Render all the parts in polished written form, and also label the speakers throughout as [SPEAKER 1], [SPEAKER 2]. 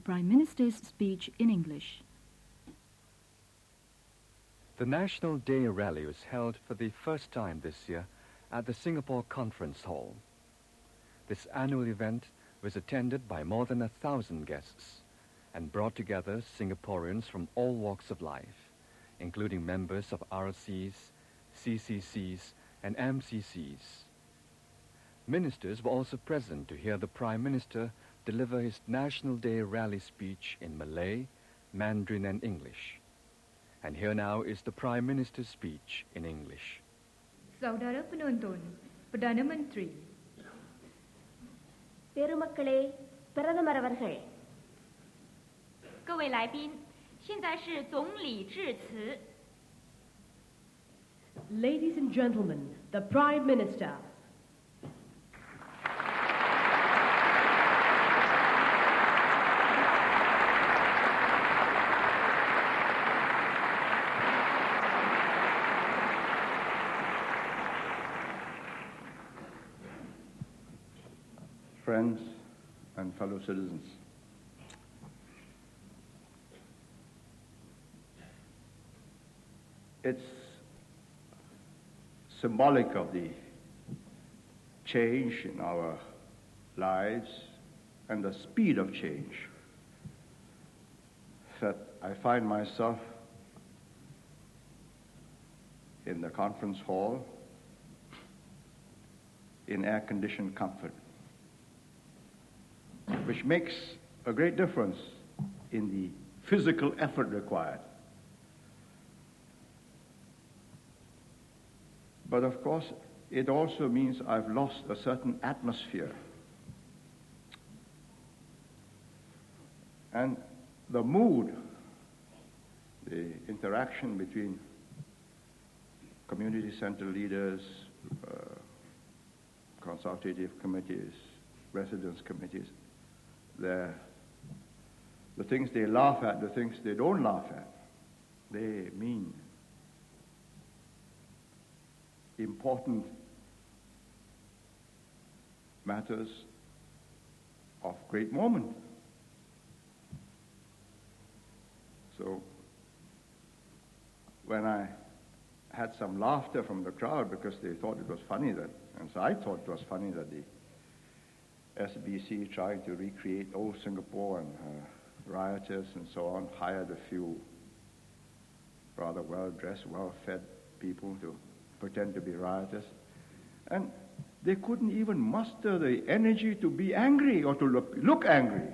[SPEAKER 1] Prime Minister's speech in English.
[SPEAKER 2] The National Day Rally was held for the first time this year at the Singapore Conference Hall. This annual event was attended by more than 1,000 guests and brought together Singaporeans from all walks of life, including members of RCs, CCCs, and MCCs. Ministers were also present to hear the Prime Minister deliver his National Day Rally speech in Malay, Mandarin, and English. And here now is the Prime Minister's speech in English.
[SPEAKER 3] Saudara penonton, Perdana Menteri.
[SPEAKER 4] Perumakkalé, Pradamer அவர்கள்.
[SPEAKER 3] 各位来宾，现在是总理致辞。
[SPEAKER 5] Ladies and gentlemen, the Prime Minister.
[SPEAKER 6] Friends and fellow citizens, it's symbolic of the change in our lives and the speed of change that I find myself in the conference hall in air-conditioned comfort, which makes a great difference in the physical effort required. But of course, it also means I've lost a certain atmosphere. And the mood, the interaction between community center leaders, consultative committees, residence committees, the things they laugh at, the things they don't laugh at, they mean important matters of great moment. So when I had some laughter from the crowd because they thought it was funny that, and so I thought it was funny that the SBC trying to recreate old Singapore and rioters and so on, hired a few rather well-dressed, well-fed people to pretend to be rioters. And they couldn't even muster the energy to be angry or to look angry.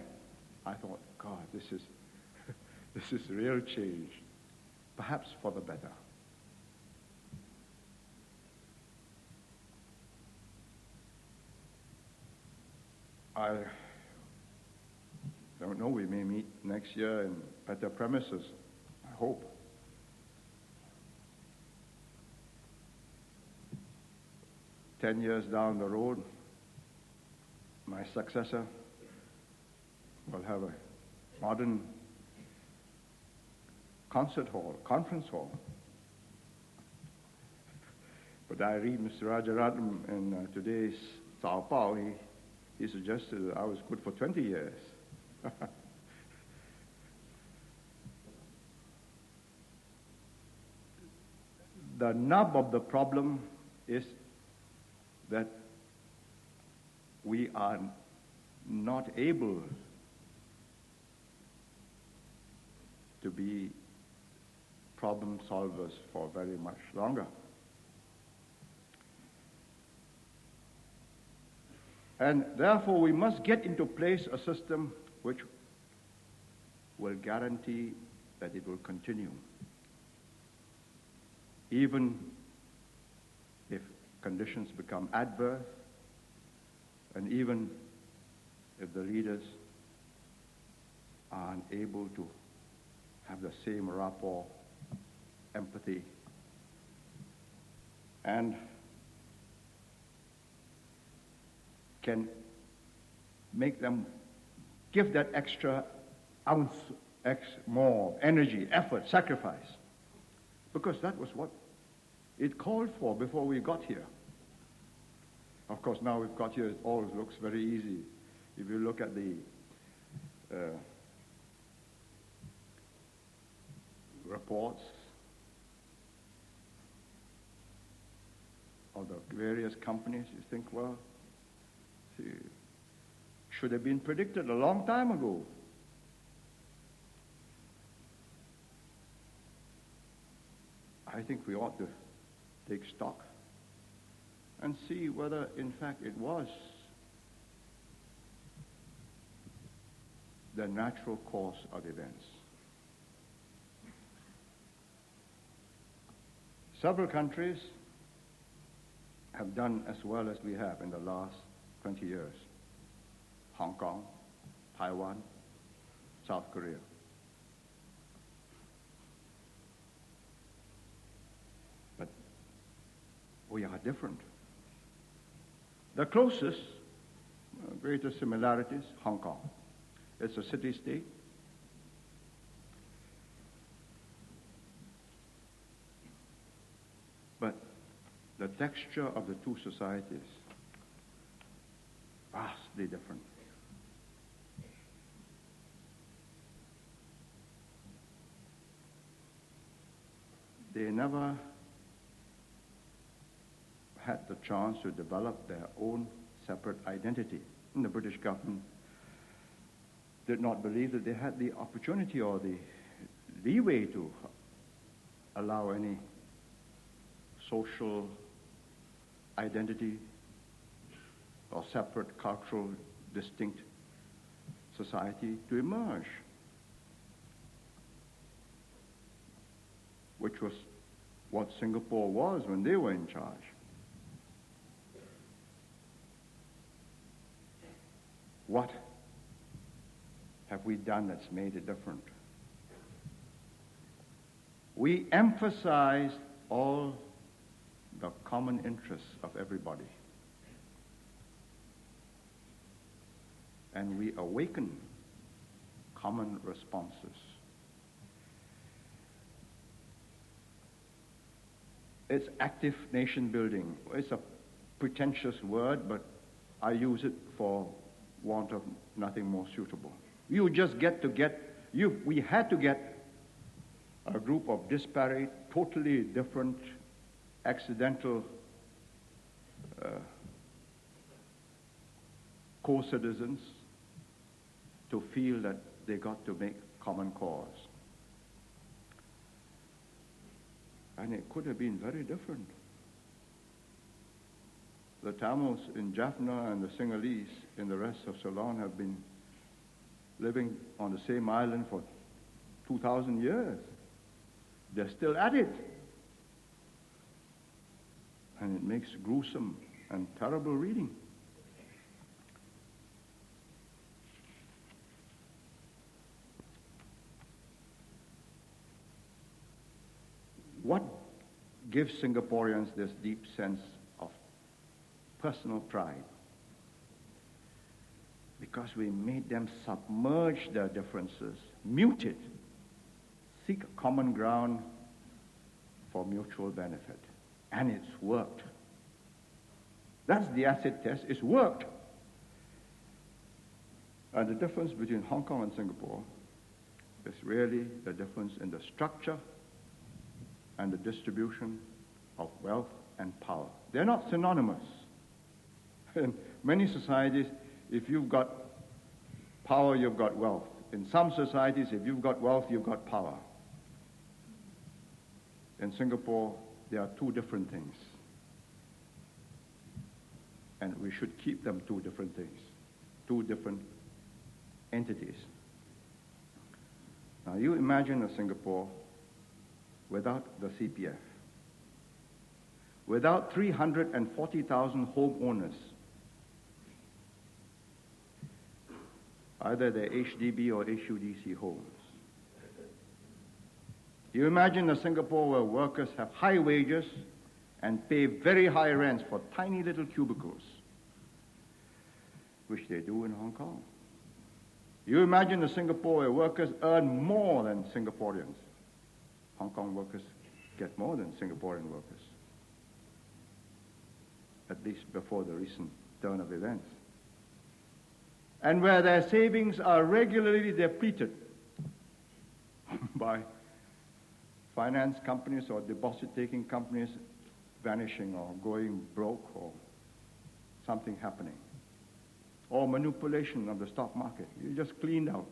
[SPEAKER 6] I thought, God, this is real change, perhaps for the better. I don't know, we may meet next year in better premises, I hope. "10 years down the road, my successor will have a modern concert hall, conference hall. But I read Mr. Rajaratnam in today's Sao Pao, he suggested that I was good for 20 years. The nub of the problem is that we are not able to be problem solvers for very much longer. And therefore, we must get into place a system which will guarantee that it will continue, even if conditions become adverse, and even if the leaders are unable to have the same rapport, empathy, and can make them give that extra ounce, more energy, effort, sacrifice. Because that was what it called for before we got here. Of course, now we've got here, it all looks very easy. If you look at the reports of the various companies, you think, well, see, should have been predicted a long time ago. I think we ought to take stock and see whether, in fact, it was the natural course of events. Several countries have done as well as we have in the last 20 years. Hong Kong, Taiwan, South Korea. But we are different. The closest, greatest similarities, Hong Kong. It's a city-state. But the texture of the two societies, vastly different. They never had the chance to develop their own separate identity. And the British government did not believe that they had the opportunity or the leeway to allow any social identity or separate cultural distinct society to emerge, which was what Singapore was when they were in charge. What have we done that's made it different? We emphasized all the common interests of everybody. And we awaken common responses. It's active nation building. It's a pretentious word, but I use it for want of nothing more suitable. We had to get a group of disparate, totally different, accidental co-citizens to feel that they got to make common cause. And it could have been very different. The Tamils in Jaffna and the Sinhalese in the rest of Ceylon have been living on the same island for 2,000 years. They're still at it. And it makes gruesome and terrible reading. What gives Singaporeans this deep sense of personal pride? Because we made them submerge their differences, mute it, seek a common ground for mutual benefit. And it's worked. That's the acid test. It's worked. And the difference between Hong Kong and Singapore is really the difference in the structure and the distribution of wealth and power. They're not synonymous. In many societies, if you've got power, you've got wealth. In some societies, if you've got wealth, you've got power. In Singapore, there are two different things. And we should keep them two different things, two different entities. Now, you imagine a Singapore without the CPF, without 340,000 homeowners, either they're HDB or HUDC homes. You imagine a Singapore where workers have high wages and pay very high rents for tiny little cubicles, which they do in Hong Kong. You imagine a Singapore where workers earn more than Singaporeans. Hong Kong workers get more than Singaporean workers, at least before the recent turn of events. And where their savings are regularly depleted by finance companies or deposit-taking companies vanishing or going broke or something happening. Or manipulation of the stock market. You just cleaned out.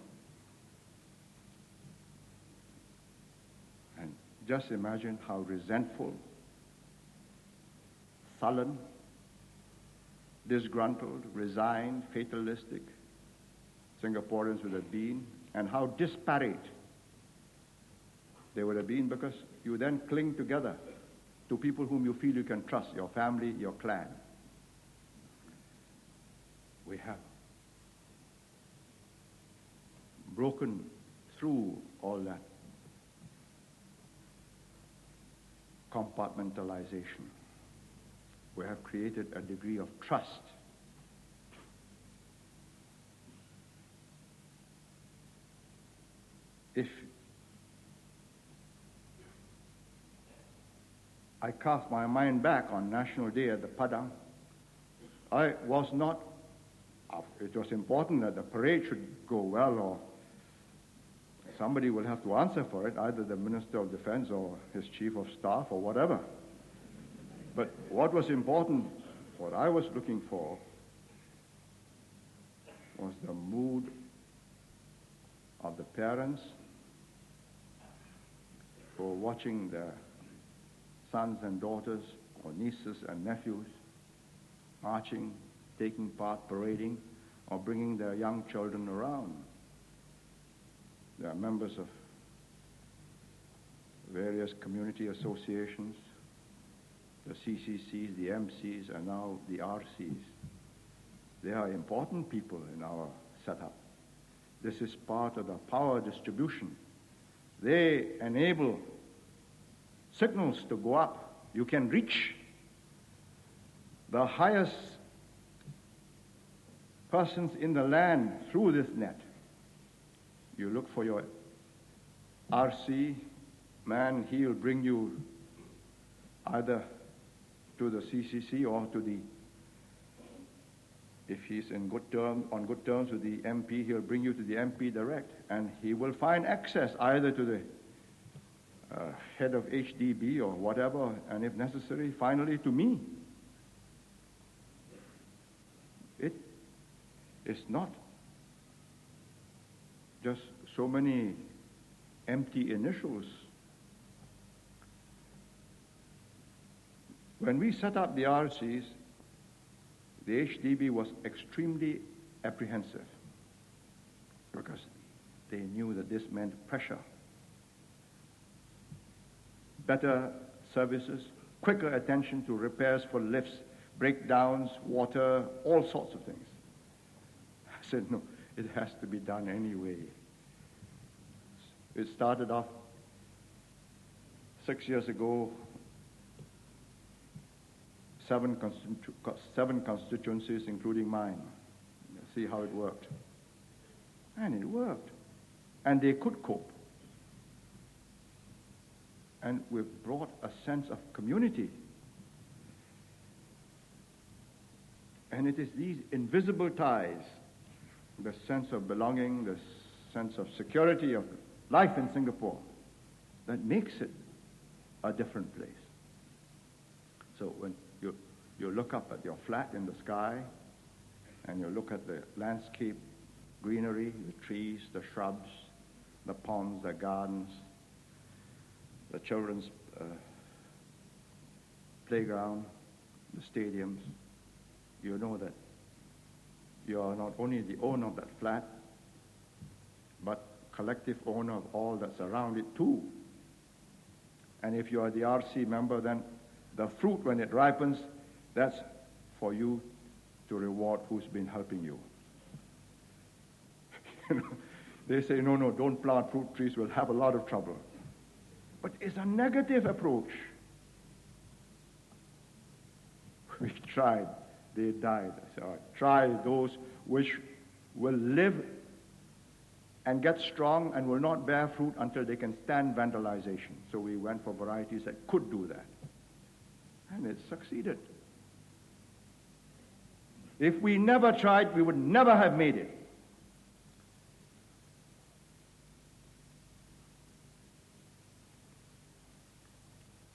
[SPEAKER 6] And just imagine how resentful, sullen, disgruntled, resigned, fatalistic Singaporeans would have been, and how disparate they would have been, because you then cling together to people whom you feel you can trust, your family, your clan. We have broken through all that compartmentalization. We have created a degree of trust. If I cast my mind back on National Day at the Padang, I was not, it was important that the parade should go well, or somebody will have to answer for it, either the Minister of Defense or his Chief of Staff or whatever. But what was important, what I was looking for, was the mood of the parents who were watching their sons and daughters or nieces and nephews marching, taking part, parading, or bringing their young children around. They are members of various community associations, the CCCs, the MCs, and now the RCs. They are important people in our setup. This is part of the power distribution. They enable signals to go up. You can reach the highest persons in the land through this net. You look for your RC man, he'll bring you either to the CCC or to the, if he's in good terms, on good terms with the MP, he'll bring you to the MP direct, and he will find access either to the head of HDB or whatever, and if necessary, finally to me. It is not just so many empty initials. When we set up the RCs, the HDB was extremely apprehensive because they knew that this meant pressure. Better services, quicker attention to repairs for lifts, breakdowns, water, all sorts of things. I said, no, it has to be done anyway. It started off 6 years ago, seven constituencies, including mine. See how it worked. And it worked. And they could cope. And we've brought a sense of community. And it is these invisible ties, the sense of belonging, the sense of security of life in Singapore, that makes it a different place. So when you look up at your flat in the sky, and you look at the landscape, greenery, the trees, the shrubs, the ponds, the gardens, the children's playground, the stadiums, you know that you are not only the owner of that flat, but collective owner of all that's around it too. And if you are the RC member, then the fruit, when it ripens, that's for you to reward who's been helping you. They say, no, don't plant fruit trees, we'll have a lot of trouble. But it's a negative approach. We tried, they died. I said, all right, try those which will live and get strong and will not bear fruit until they can stand vandalization. So we went for varieties that could do that. And it succeeded. If we never tried, we would never have made it.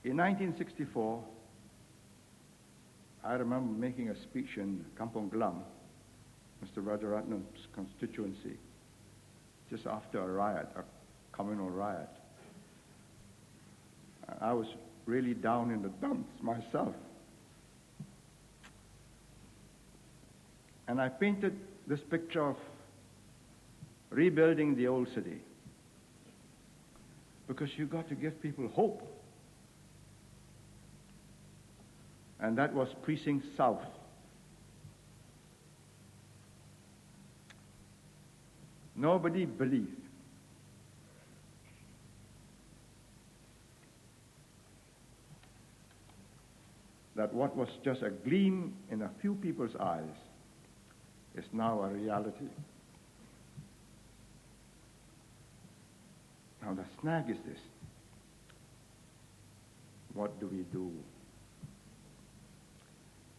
[SPEAKER 6] In 1964, I remember making a speech in Kampong Glam, Mr. Rajaratnam's constituency, just after a riot, a communal riot. I was really down in the dumps myself. And I painted this picture of rebuilding the old city. Because you've got to give people hope. And that was Precinct South. Nobody believed. That what was just a gleam in a few people's eyes is now a reality. Now the snag is this. What do we do?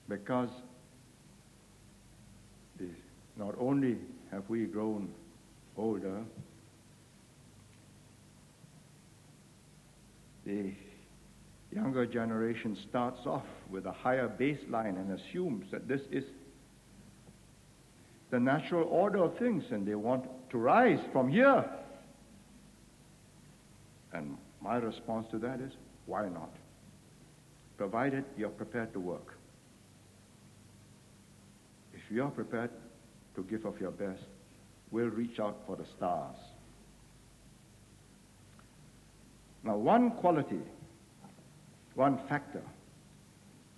[SPEAKER 6] Because not only have we grown older, the younger generation starts off with a higher baseline and assumes that this is the natural order of things and they want to rise from here. And my response to that is, why not? Provided you're prepared to work. If you're prepared to give of your best, we'll reach out for the stars. Now, one quality, one factor,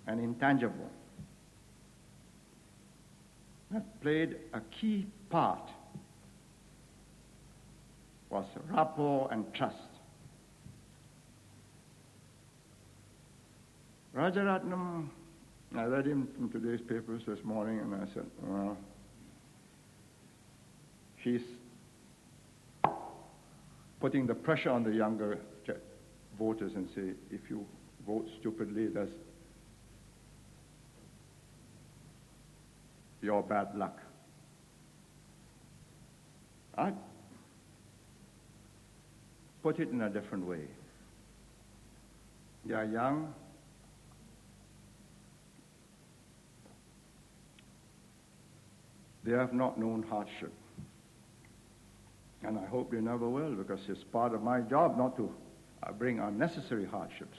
[SPEAKER 6] an intangible, that played a key part was rapport and trust. Rajaratnam, I read him from today's papers this morning, and I said, well, he's putting the pressure on the younger voters and say, if you vote stupidly, that's your bad luck. I put it in a different way. They are young. They have not known hardship. And I hope they never will, because it's part of my job not to bring unnecessary hardships.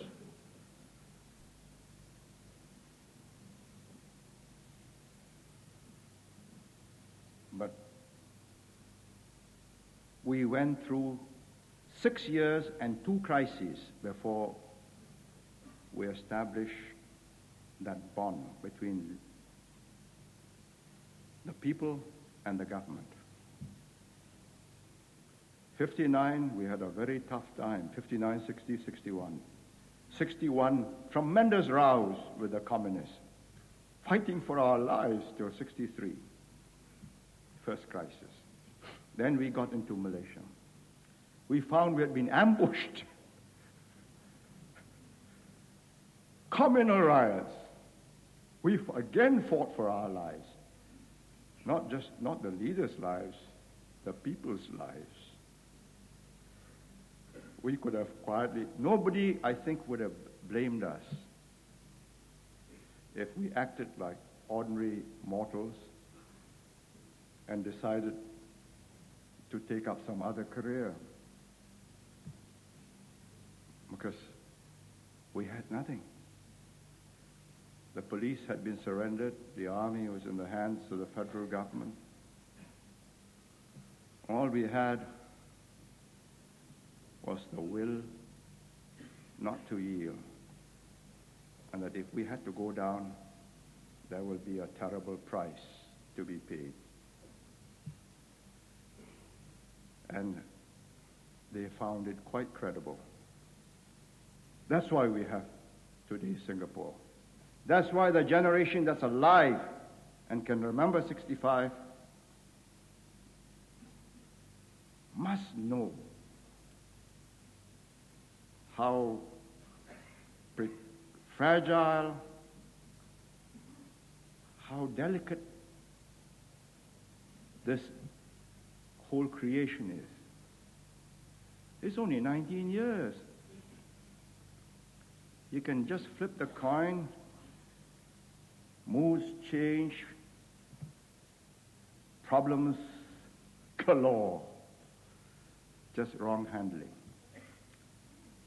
[SPEAKER 6] But we went through 6 years and 2 crises before we established that bond between the people and the government. 59, we had a very tough time. 59, 60, 61. 61, tremendous rows with the communists, fighting for our lives till 63. First crisis. Then we got into Malaysia. We found we had been ambushed. Communal riots. We again fought for our lives. Not the leaders' lives, the people's lives. We could have quietly, nobody, I think, would have blamed us if we acted like ordinary mortals and decided to take up some other career. Because we had nothing. The police had been surrendered. The army was in the hands of the federal government. All we had was the will not to yield. And that if we had to go down, there will be a terrible price to be paid. And they found it quite credible. That's why we have today Singapore. That's why the generation that's alive and can remember 65 must know how fragile, how delicate this whole creation is. It's only 19 years. You can just flip the coin, moods change, problems galore, just wrong handling.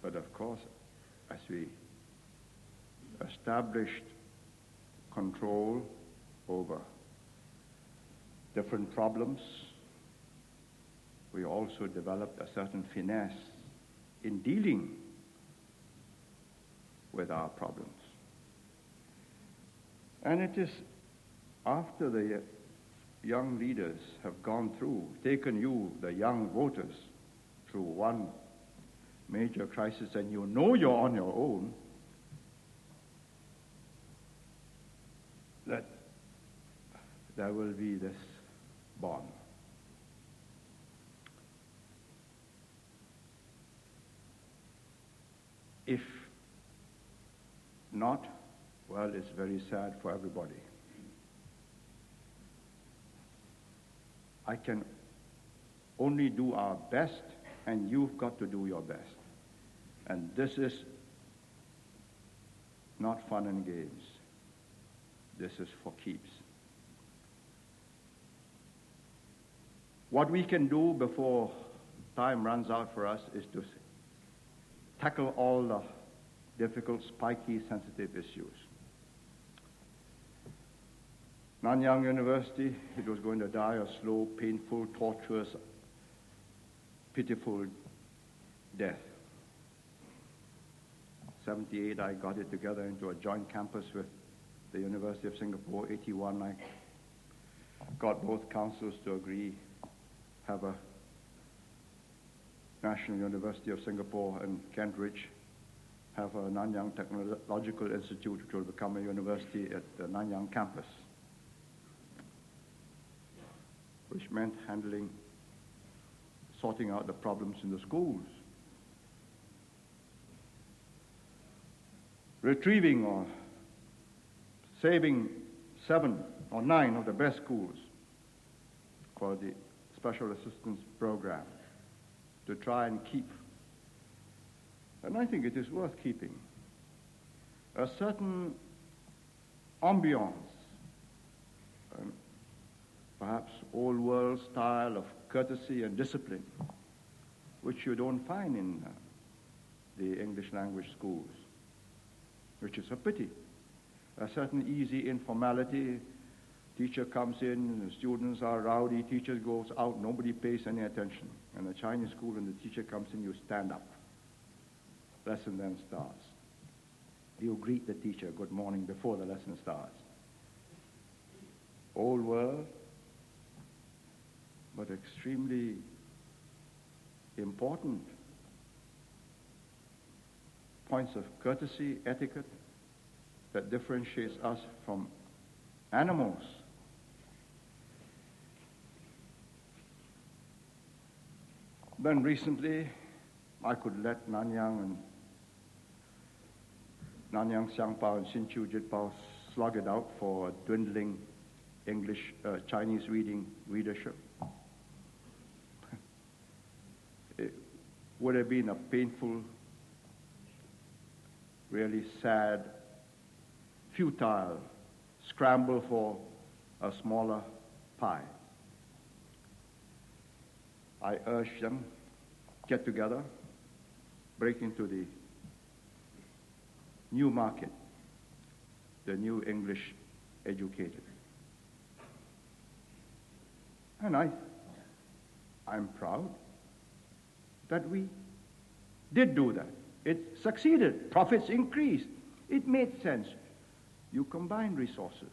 [SPEAKER 6] But of course, as we established control over different problems, we also developed a certain finesse in dealing with our problems. And it is after the young leaders have gone through, taken you, the young voters, through one major crisis, and you know you're on your own, that there will be this bond. If not, well, it's very sad for everybody. I can only do our best, and you've got to do your best. And this is not fun and games. This is for keeps. What we can do before time runs out for us is to tackle all the difficult, spiky, sensitive issues. Nanyang University, it was going to die a slow, painful, torturous, pitiful death. 78, I got it together into a joint campus with the University of Singapore. 81, I got both councils to agree, have a National University of Singapore and Cambridge, have a Nanyang Technological Institute, which will become a university at the Nanyang campus, which meant sorting out the problems in the schools, retrieving or saving 7 or 9 of the best schools for the special assistance program to try and keep, and I think it is worth keeping, a certain ambiance, perhaps old world style of courtesy and discipline, which you don't find in the English language schools, which is a pity. A certain easy informality. Teacher comes in, the students are rowdy, teacher goes out, nobody pays any attention. In a Chinese school, when the teacher comes in, you stand up. Lesson then starts. You greet the teacher, good morning, before the lesson starts. Old world, but extremely important points of courtesy, etiquette, that differentiates us from animals. Then recently, I could let Nanyang Xiangpao and Hsinchu Jitpao slug it out for a dwindling Chinese readership. It would have been a painful, really sad, futile scramble for a smaller pie. I urge them, get together, break into the new market, the new English educated. And I'm proud that we did do that. It succeeded. Profits increased. It made sense. You combine resources.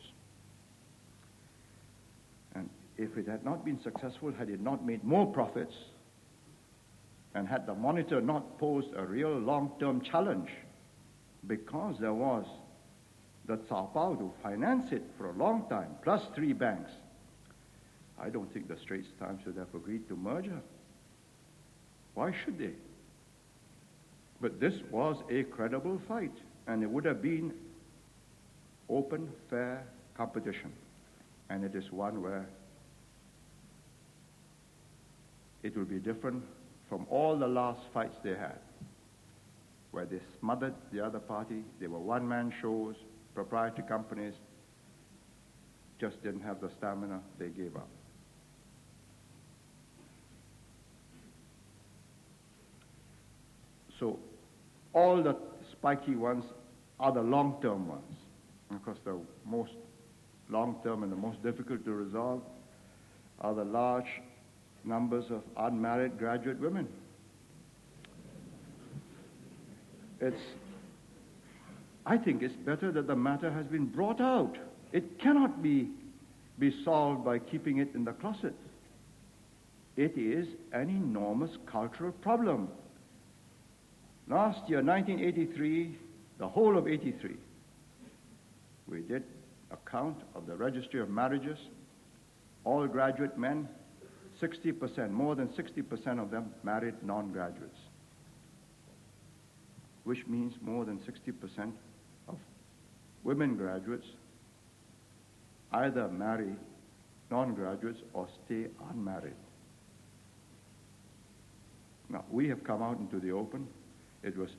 [SPEAKER 6] And if it had not been successful, had it not made more profits, and had the monitor not posed a real long-term challenge, because there was the Sao Paulo to finance it for a long time, plus 3 banks, I don't think the Straits Times should have agreed to merger. Why should they? But this was a credible fight, and it would have been open, fair competition. And it is one where it will be different from all the last fights they had, where they smothered the other party. They were one-man shows, proprietary companies, just didn't have the stamina, they gave up. So all the spiky ones are the long-term ones. Of course, the most long-term and the most difficult to resolve are the large numbers of unmarried graduate women. I think it's better that the matter has been brought out. It cannot be solved by keeping it in the closet. It is an enormous cultural problem. Last year, 1983, the whole of 83, we did a count of the registry of marriages, all graduate men, 60%, more than 60% of them married non-graduates, which means more than 60% of women graduates either marry non-graduates or stay unmarried. Now, we have come out into the open. It was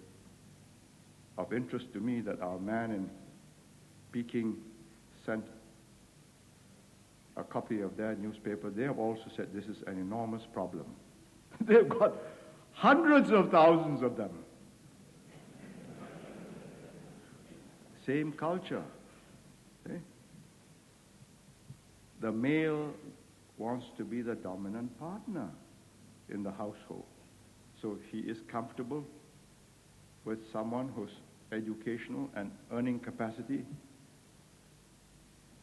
[SPEAKER 6] of interest to me that our man in Peking sent a copy of their newspaper. They have also said this is an enormous problem. They've got hundreds of thousands of them. Same culture. Okay? The male wants to be the dominant partner in the household. So he is comfortable with someone whose educational and earning capacity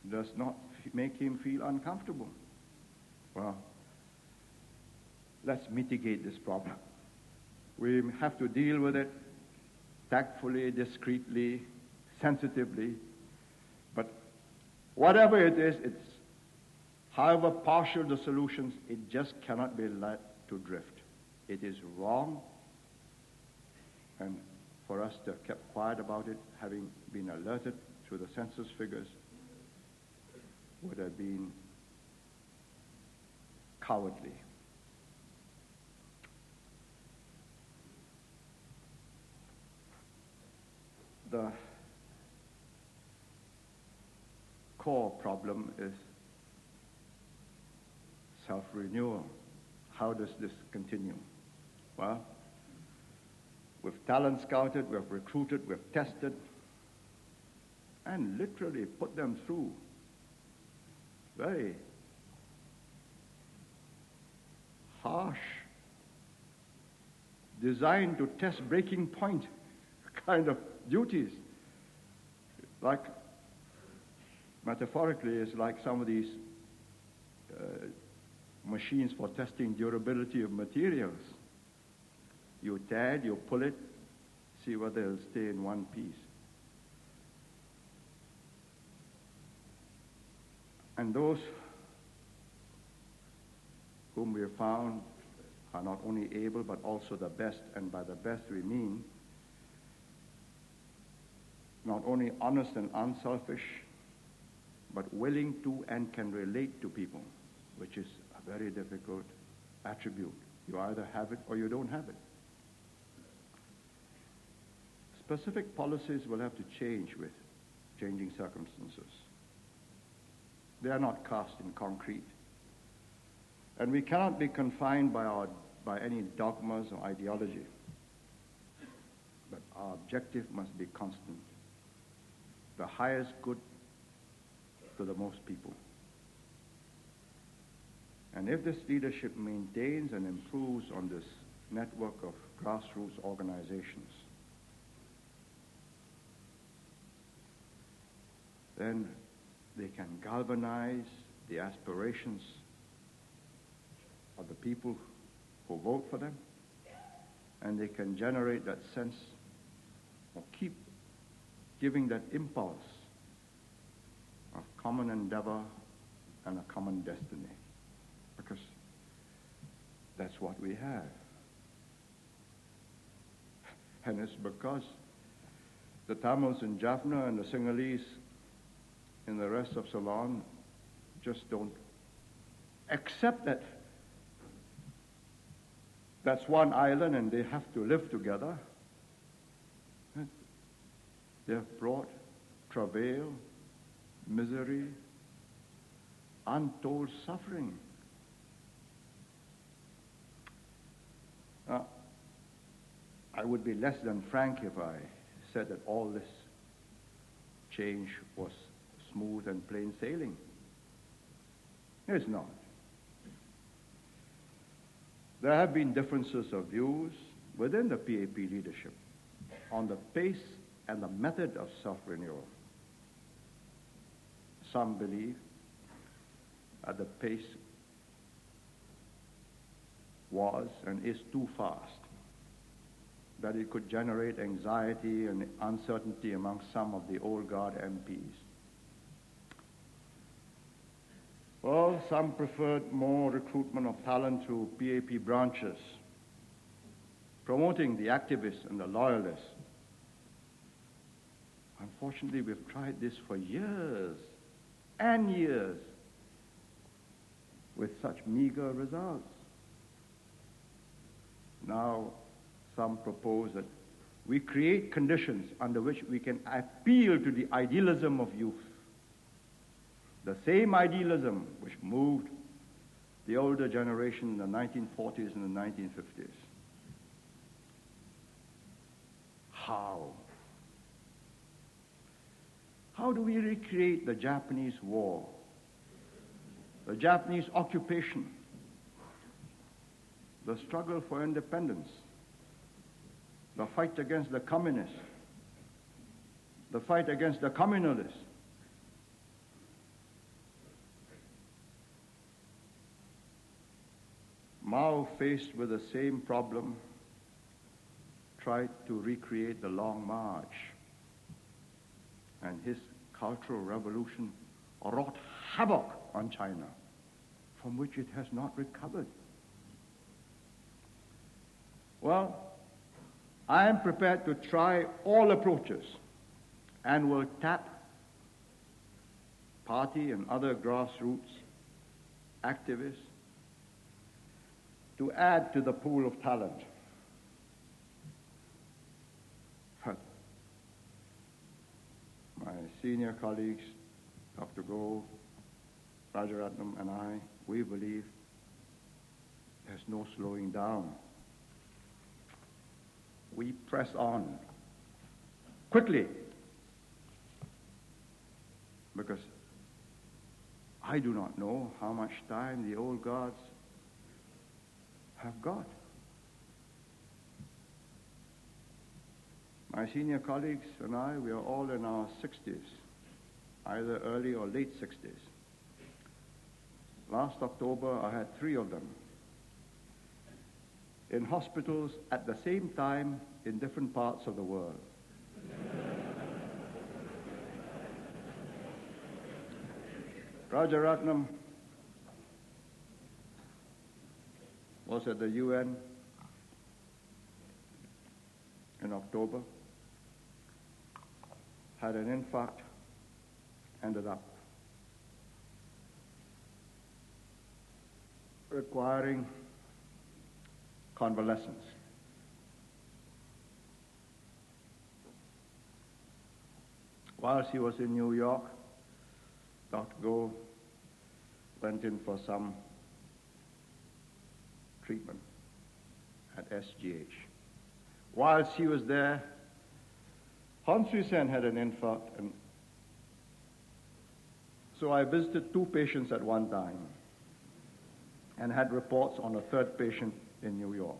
[SPEAKER 6] does not make him feel uncomfortable. Well, let's mitigate this problem. We have to deal with it tactfully, discreetly, sensitively, but whatever it is, it's however partial the solutions, it just cannot be let to drift. It is wrong, and for us to have kept quiet about it, having been alerted through the census figures, would have been cowardly. The core problem is self-renewal. How does this continue? Well, we've talent scouted, we've recruited, we've tested, and literally put them through very harsh, designed to test breaking point kind of duties. Like, metaphorically, it's like some of these machines for testing durability of materials. You tad, you pull it, see whether it'll stay in one piece. And those whom we have found are not only able but also the best, and by the best we mean not only honest and unselfish, but willing to and can relate to people, which is a very difficult attribute. You either have it or you don't have it. Specific policies will have to change with changing circumstances. They are not cast in concrete. And we cannot be confined by any dogmas or ideology. But our objective must be constant. The highest good to the most people. And if this leadership maintains and improves on this network of grassroots organizations, then they can galvanize the aspirations of the people who vote for them, and they can generate that sense or keep giving that impulse of common endeavor and a common destiny, because that's what we have. And it's because the Tamils in Jaffna and the Sinhalese in the rest of Ceylon just don't accept that that's one island and they have to live together, They have brought travail, misery, untold suffering. I would be less than frank if I said that all this change was smooth and plain sailing. It's not. There have been differences of views within the PAP leadership on the pace and the method of self-renewal. Some believe that the pace was and is too fast, that it could generate anxiety and uncertainty among some of the old guard MPs. Well, some preferred more recruitment of talent through PAP branches, promoting the activists and the loyalists. Unfortunately, we've tried this for years and years with such meager results. Now, some propose that we create conditions under which we can appeal to the idealism of youth, the same idealism which moved the older generation in the 1940s and the 1950s. How? How do we recreate the Japanese war, the Japanese occupation, the struggle for independence, the fight against the communists, the fight against the communalists? Mao, faced with the same problem, tried to recreate the Long March, and his Cultural Revolution wrought havoc on China, from which it has not recovered. Well, I am prepared to try all approaches and will tap party and other grassroots activists to add to the pool of talent. But my senior colleagues, Dr. Goh, Rajaratnam, and I, we believe there's no slowing down. We press on quickly, because I do not know how much time the old guards have got. My senior colleagues and I, we are all in our 60s, either early or late 60s. Last October, I had 3 of them in hospitals at the same time in different parts of the world. Rajaratnam was at the UN in October, had an infarct, ended up requiring convalescence. Whilst he was in New York, Dr. Goh went in for some treatment at SGH. Whilst he was there, Hon Sui Sen had an infarct, and so I visited 2 patients at one time and had reports on a 3rd patient in New York.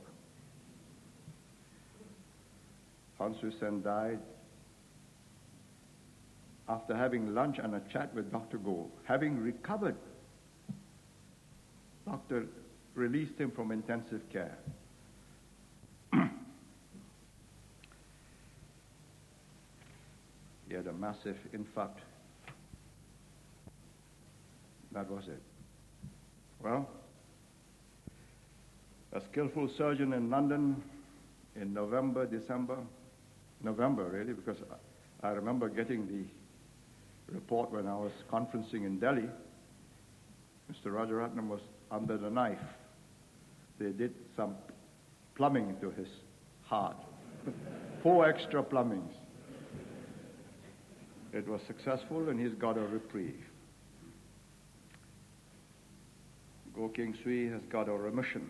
[SPEAKER 6] Hon Sui Sen died after having lunch and a chat with Dr. Goh. Having recovered, doctor released him from intensive care. He had a massive infarct. That was it. Well, a skillful surgeon in London in November really, because I remember getting the report when I was conferencing in Delhi. Mr. Rajaratnam was under the knife. They did some plumbing to his heart. 4 extra plumbings. It was successful, and he's got a reprieve. Go King Sui has got a remission.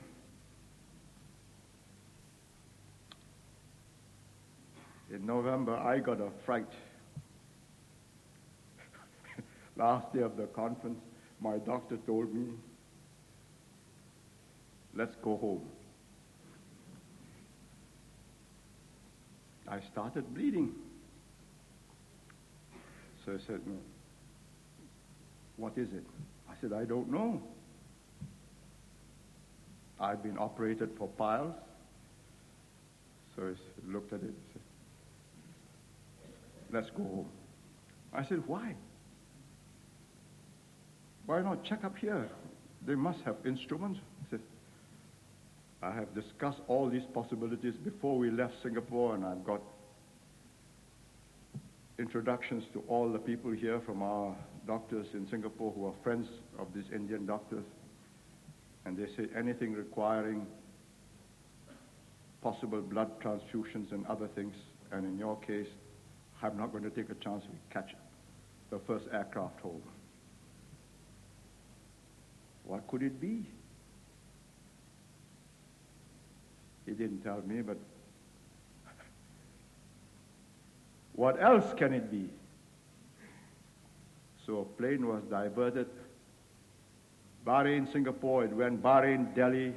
[SPEAKER 6] In November, I got a fright. Last day of the conference, my doctor told me, let's go home. I started bleeding. So I said, no. What is it? I said, I don't know. I've been operated for piles. So I looked at it and said, let's go home. I said, why? Why not check up here? They must have instruments. I said, I have discussed all these possibilities before we left Singapore, and I've got introductions to all the people here from our doctors in Singapore who are friends of these Indian doctors. And they say anything requiring possible blood transfusions and other things, and in your case, I'm not going to take a chance we catch the first aircraft home. What could it be? He didn't tell me, but what else can it be? So a plane was diverted. Bahrain, Singapore, it went Bahrain, Delhi,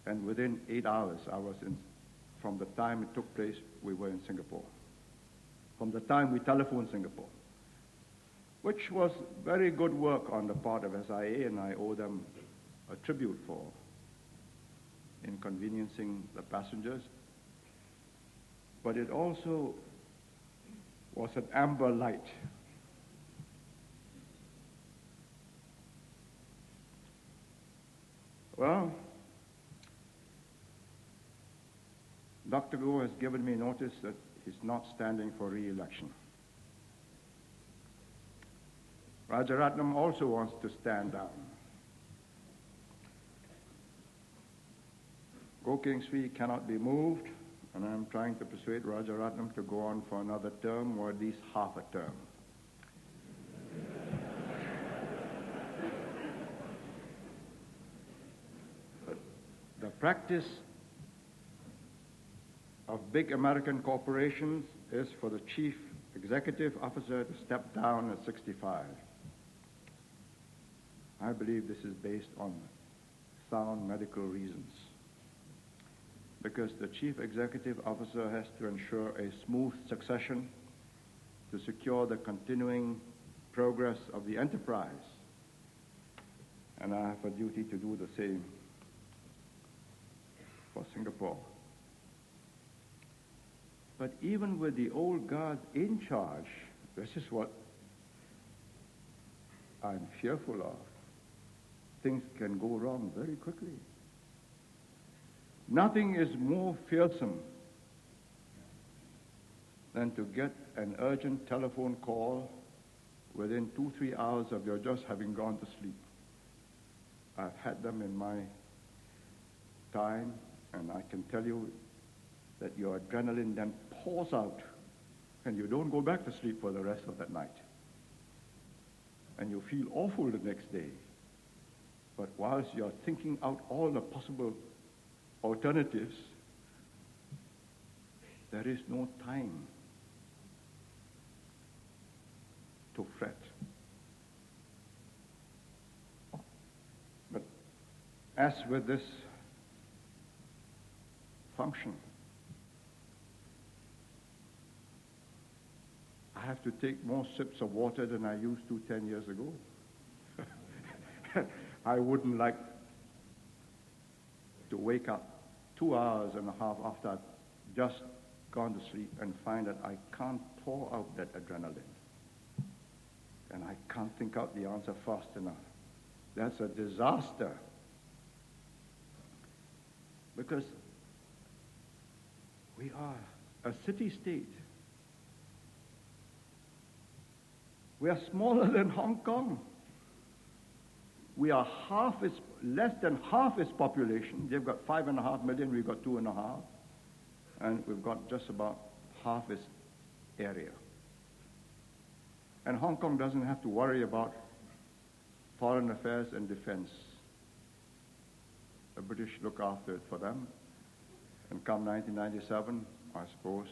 [SPEAKER 6] and within 8 hours, from the time it took place, we were in Singapore. From the time we telephoned Singapore, which was very good work on the part of SIA, and I owe them a tribute for inconveniencing the passengers. But it also was an amber light. Well, Dr. Goh has given me notice that he's not standing for re-election. Rajaratnam also wants to stand down. Go King Sui cannot be moved, and I'm trying to persuade Rajaratnam to go on for another term, or at least half a term. But the practice of big American corporations is for the chief executive officer to step down at 65. I believe this is based on sound medical reasons, because the chief executive officer has to ensure a smooth succession to secure the continuing progress of the enterprise. And I have a duty to do the same for Singapore. But even with the old guard in charge, this is what I'm fearful of. Things can go wrong very quickly. Nothing is more fearsome than to get an urgent telephone call within 2-3 hours of your just having gone to sleep. I've had them in my time, and I can tell you that your adrenaline then pours out, and you don't go back to sleep for the rest of that night. And you feel awful the next day. But whilst you're thinking out all the possible alternatives, there is no time to fret. But as with this function, I have to take more sips of water than I used to 10 years ago. I wouldn't like to wake up 2 hours and a half after I've just gone to sleep and find that I can't pour out that adrenaline. And I can't think out the answer fast enough. That's a disaster. Because we are a city-state. We are smaller than Hong Kong. We are less than half its population. They've got 5.5 million, we've got 2.5. And we've got just about half its area. And Hong Kong doesn't have to worry about foreign affairs and defense. The British look after it for them. And come 1997, I suppose,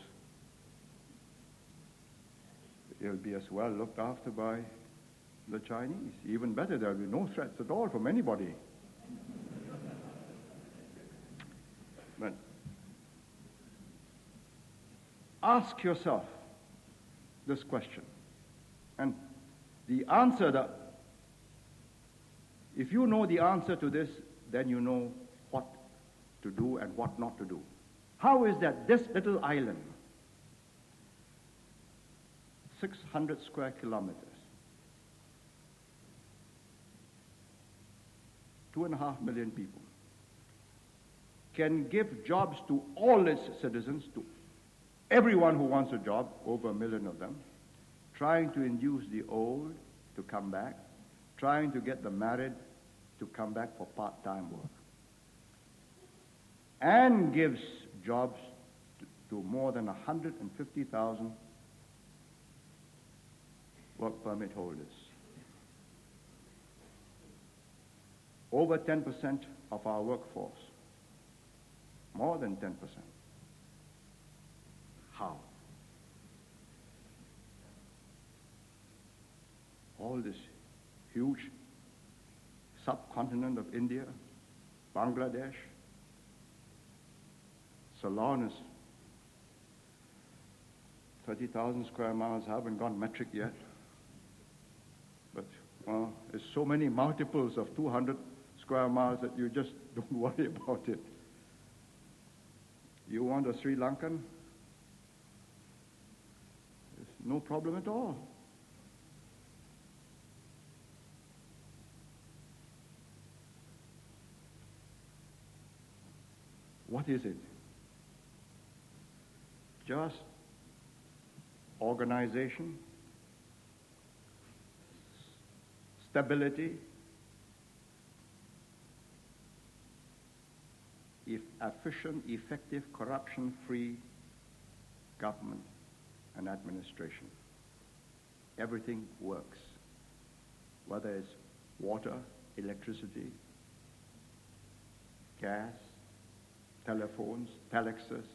[SPEAKER 6] it'll be as well looked after by the Chinese. Even better, there'll be no threats at all from anybody. But ask yourself this question. And the answer that, if you know the answer to this, then you know what to do and what not to do. How is that this little island, 600 square kilometers, 2.5 million people, can give jobs to all its citizens, to everyone who wants a job, over 1 million of them, trying to induce the old to come back, trying to get the married to come back for part-time work, and gives jobs to more than 150,000 work permit holders. Over 10% of our workforce. More than 10%. How? All this huge subcontinent of India, Bangladesh, Ceylon is 30,000 square miles. I haven't gone metric yet. But there's so many multiples of 200 square miles that you just don't worry about it. You want a Sri Lankan? There's no problem at all. What is it? Just organization, stability, efficient, effective, corruption-free government and administration. Everything works, whether it's water, electricity, gas, telephones, telexes.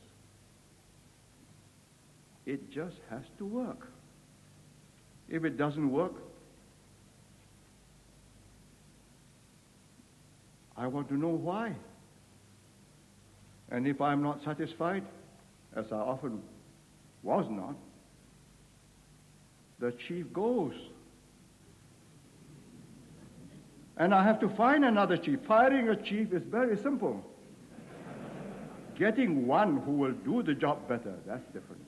[SPEAKER 6] It just has to work. If it doesn't work, I want to know why. And if I'm not satisfied, as I often was not, the chief goes. And I have to find another chief. Firing a chief is very simple. Getting one who will do the job better, that's different.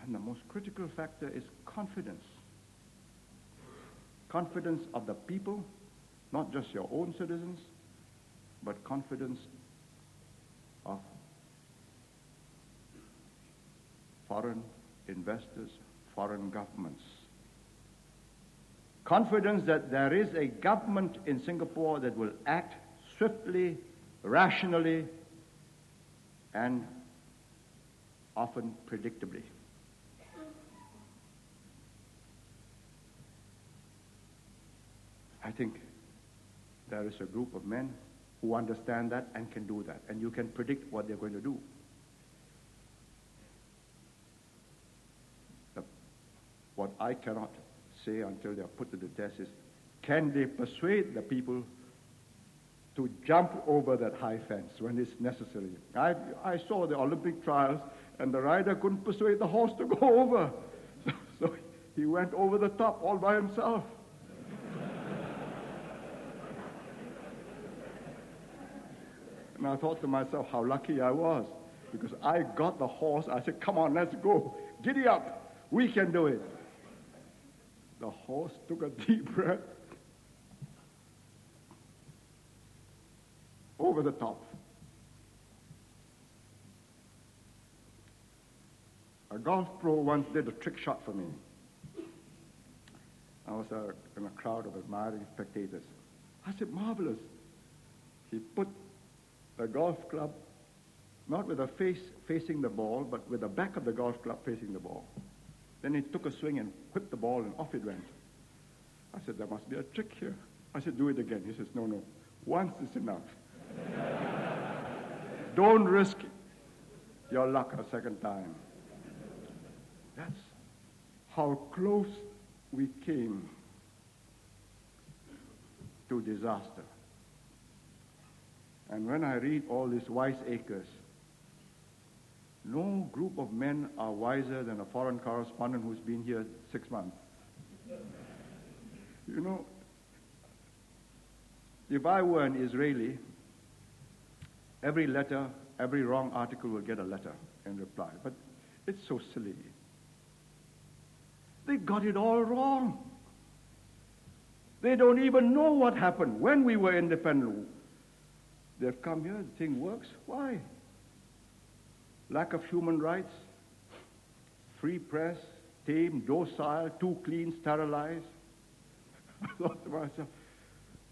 [SPEAKER 6] And the most critical factor is confidence. Confidence of the people, not just your own citizens, but confidence of foreign investors, foreign governments. Confidence that there is a government in Singapore that will act swiftly, rationally, and often predictably. I think there is a group of men who understand that and can do that, and you can predict what they're going to do. What I cannot say until they are put to the test is, can they persuade the people to jump over that high fence when it's necessary? I saw the Olympic trials, and the rider couldn't persuade the horse to go over. So he went over the top all by himself. And I thought to myself how lucky I was, because I got the horse. I said, come on, let's go. Giddy up. We can do it. The horse took a deep breath. Over the top. A golf pro once did a trick shot for me. I was in a crowd of admiring spectators. I said, marvelous. He put the golf club not with a face facing the ball, but with the back of the golf club facing the ball. Then he took a swing and whipped the ball, and off it went. I said, there must be a trick here. I said, do it again. He says, no, once is enough. Don't risk your luck a second time. That's how close we came to disaster. And when I read all these wiseacres, no group of men are wiser than a foreign correspondent who's been here 6 months. You know, if I were an Israeli, every letter, every wrong article will get a letter in reply. But it's so silly. They got it all wrong. They don't even know what happened when we were independent. They've come here, the thing works. Why? Lack of human rights, free press, tame, docile, too clean, sterilized. I thought to myself,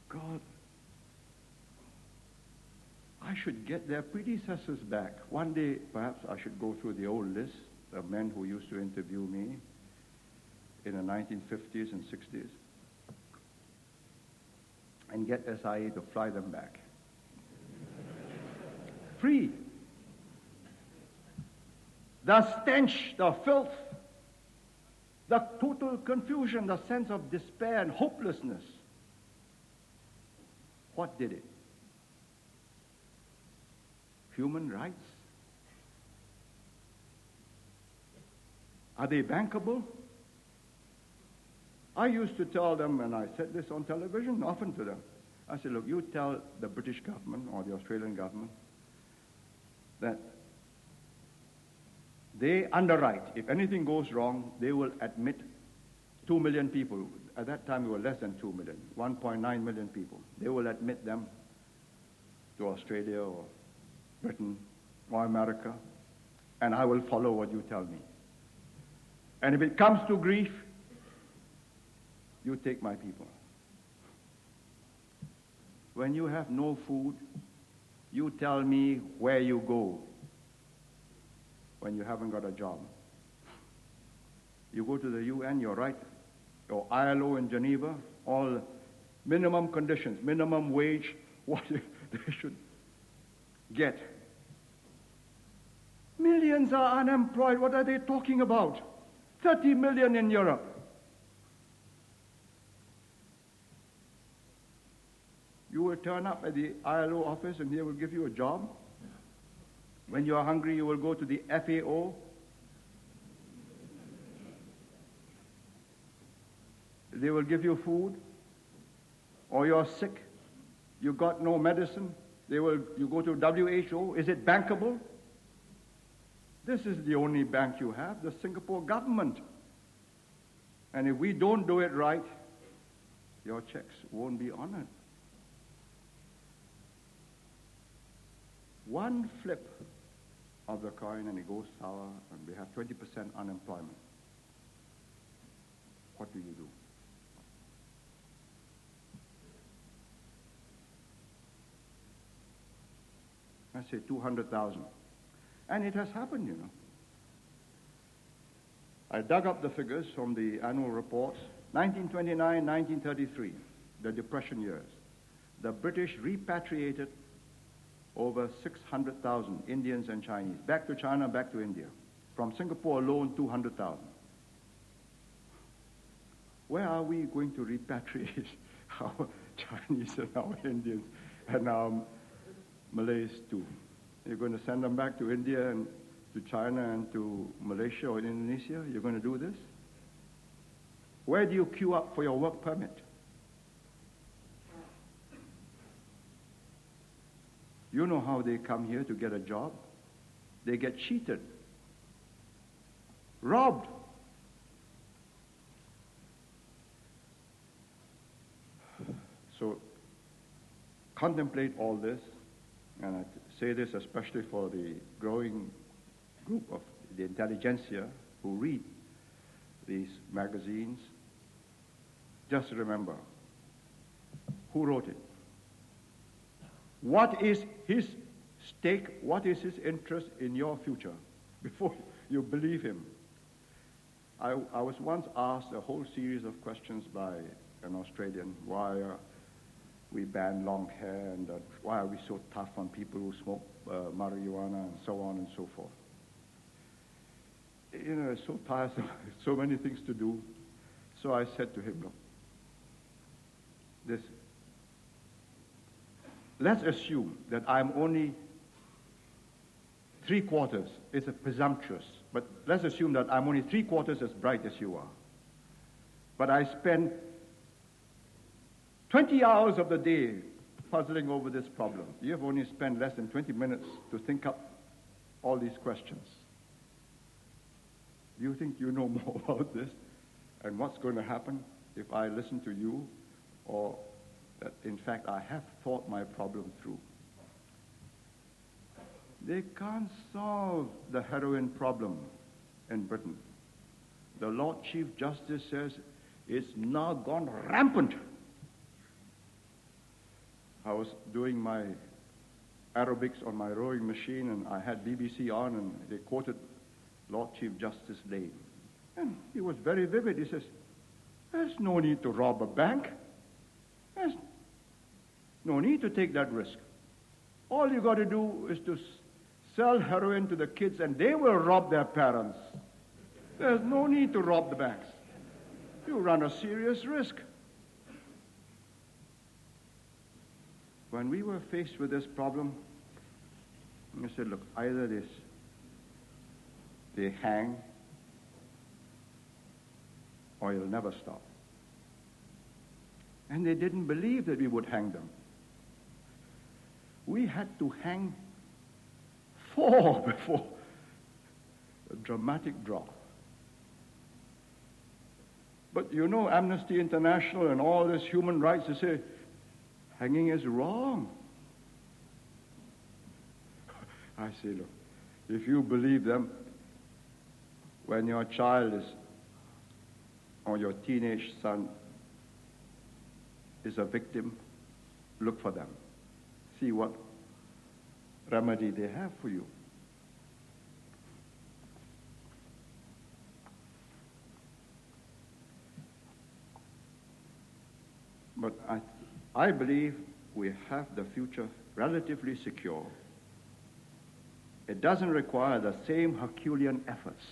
[SPEAKER 6] God, I should get their predecessors back. One day, perhaps I should go through the old list of men who used to interview me in the 1950s and 60s and get SIA to fly them back. Free. The stench, the filth, the total confusion, the sense of despair and hopelessness. What did it? Human rights? Are they bankable? I used to tell them, and I said this on television often to them, I said, look, you tell the British government or the Australian government that they underwrite. If anything goes wrong, they will admit 2 million people. At that time, we were less than 2 million, 1.9 million people. They will admit them to Australia or Britain or America, and I will follow what you tell me. And if it comes to grief, you take my people. When you have no food, you tell me where you go when you haven't got a job. You go to the UN, you're right, or ILO in Geneva, all minimum conditions, minimum wage, what they should get. Millions are unemployed. What are they talking about? 30 million in Europe. You will turn up at the ILO office and they will give you a job. When you are hungry, you will go to the FAO. They will give you food. Or you're sick, you got no medicine. You go to WHO. Is it bankable? This is the only bank you have, the Singapore government. And if we don't do it right, your checks won't be honored. One flip of the coin and it goes sour and we have 20% unemployment. What do you do? I say 200,000. And it has happened, you know. I dug up the figures from the annual reports. 1929, 1933, the Depression years. The British repatriated over 600,000 Indians and Chinese, back to China, back to India. From Singapore alone, 200,000. Where are we going to repatriate our Chinese and our Indians and our Malays to? You're going to send them back to India and to China and to Malaysia or Indonesia? You're going to do this? Where do you queue up for your work permit? You know how they come here to get a job? They get cheated, robbed. So contemplate all this, and I say this especially for the growing group of the intelligentsia who read these magazines. Just remember, who wrote it? What is his stake what is his interest in your future before you believe him. I was once asked a whole series of questions by an Australian, why we ban long hair and why are we so tough on people who smoke marijuana and so on and so forth. You know, it's so tiresome, so many things to do. So I said to him, look, let's assume that I'm only 3/4, it's a presumptuous, but let's assume that I'm only 3/4 as bright as you are. But I spend 20 hours of the day puzzling over this problem. You have only spent less than 20 minutes to think up all these questions. Do you think you know more about this and what's going to happen if I listen to you, or that in fact I have thought my problem through? They can't solve the heroin problem in Britain. The Lord Chief Justice says it's now gone rampant. I was doing my aerobics on my rowing machine, and I had BBC on, and they quoted Lord Chief Justice Lane. And he was very vivid. He says, there's no need to rob a bank. There's no need to take that risk. All you got to do is to sell heroin to the kids, and they will rob their parents. There's no need to rob the banks. You run a serious risk. When we were faced with this problem, I said, look, either they hang, or it'll never stop. And they didn't believe that we would hang them. We had to hang 4 before a dramatic drop. But you know, Amnesty International and all this human rights, they say, hanging is wrong. I say, look, if you believe them, when your child is, or your teenage son is a victim, look for them. See what remedy they have for you. But I believe we have the future relatively secure. It doesn't require the same Herculean efforts